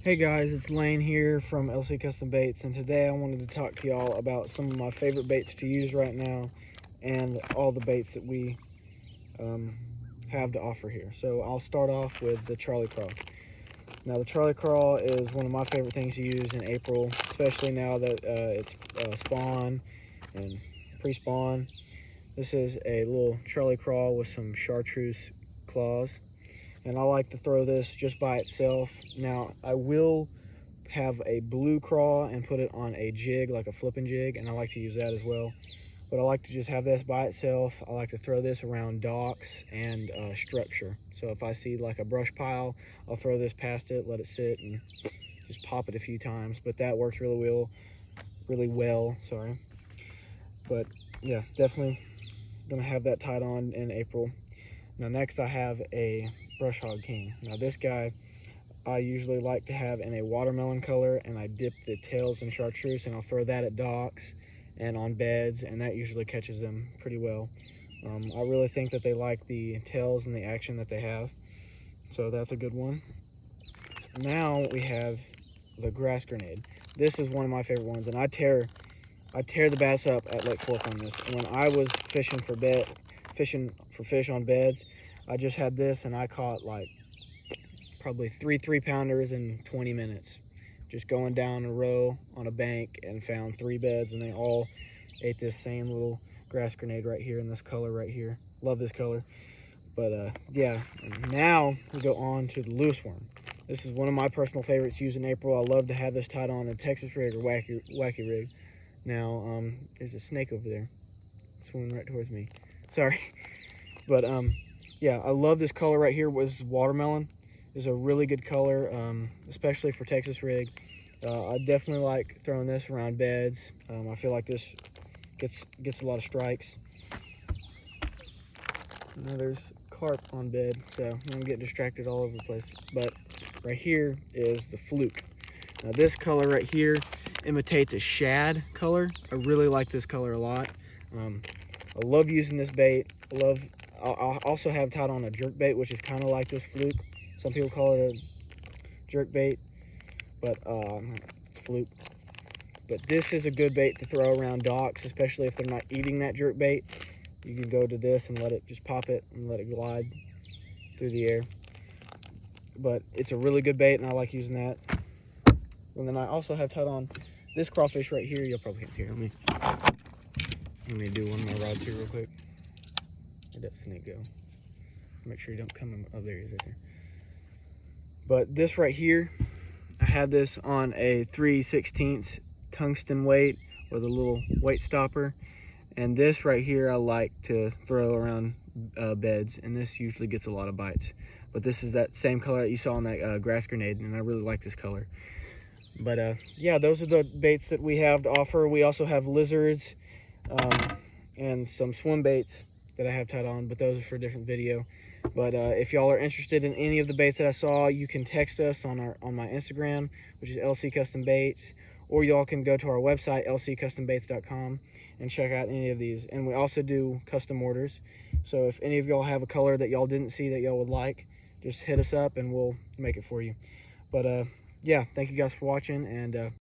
Hey guys, it's Lane here from LC Custom Baits, and today I wanted to talk to y'all about some of my favorite baits to use right now and all the baits that we have to offer here. So I'll start off with the Charlie Craw. Now the Charlie Craw is one of my favorite things to use in April, especially now that it's spawn and pre-spawn. This is a little Charlie Craw with some chartreuse claws. And I like to throw this just by itself. Now I will have a blue craw and put it on a jig, like a flipping jig, and I like to use that as well. But I like to just have this by itself. I like to throw this around docks and structure. So if I see like a brush pile, I'll throw this past it, let it sit, and just pop it a few times. But that works really well. Sorry. But yeah, definitely gonna have that tied on in April. Now next I have a Brush Hog King. Now this guy I usually like to have in a watermelon color, and I dip the tails in chartreuse and I'll throw that at docks and on beds, and that usually catches them pretty well. I really think that they like the tails and the action that they have, so that's a good one. Now we have the Grass Grenade. This is one of my favorite ones, and I tear the bass up at Lake Fork on this. When I was fishing for fish on beds, I just had this and I caught like probably 3-pounders in 20 minutes, just going down a row on a bank, and found 3 beds, and they all ate this same little Grass Grenade right here in this color right here. Love this color. But yeah, now we go on to the Lewis Worm. This is one of my personal favorites to use in April. I love to have this tied on a Texas rig or wacky rig. Now there's a snake over there swimming right towards me, sorry. But yeah, I love this color right here. Was watermelon is a really good color, especially for Texas rig. I definitely like throwing this around beds. I feel like this gets a lot of strikes. Now there's carp on bed, so I'm getting distracted all over the place. But right here is the Fluke. Now this color right here imitates a shad color. I really like this color a lot. I love using this bait. I also have tied on a jerk bait, which is kind of like this Fluke. Some people call it a jerk bait, but it's Fluke. But this is a good bait to throw around docks, especially if they're not eating that jerk bait. You can go to this and just pop it and let it glide through the air. But it's a really good bait, and I like using that. And then I also have tied on this crawfish right here. You'll probably can't see it. Let me do one of my rods here real quick. Where'd that snake go? Make sure you don't come in. Oh, there he is right there. But this right here, I have this on a 3/16 tungsten weight with a little weight stopper. And this right here I like to throw around beds, and this usually gets a lot of bites. But this is that same color that you saw on that Grass Grenade, and I really like this color. But yeah, those are the baits that we have to offer. We also have lizards and some swim baits that I have tied on, but those are for a different video. But if y'all are interested in any of the baits that I saw, you can text us on my Instagram, which is LC Custom Baits, or y'all can go to our website, lccustombaits.com, and check out any of these. And we also do custom orders. So if any of y'all have a color that y'all didn't see that y'all would like, just hit us up and we'll make it for you. But yeah, thank you guys for watching, and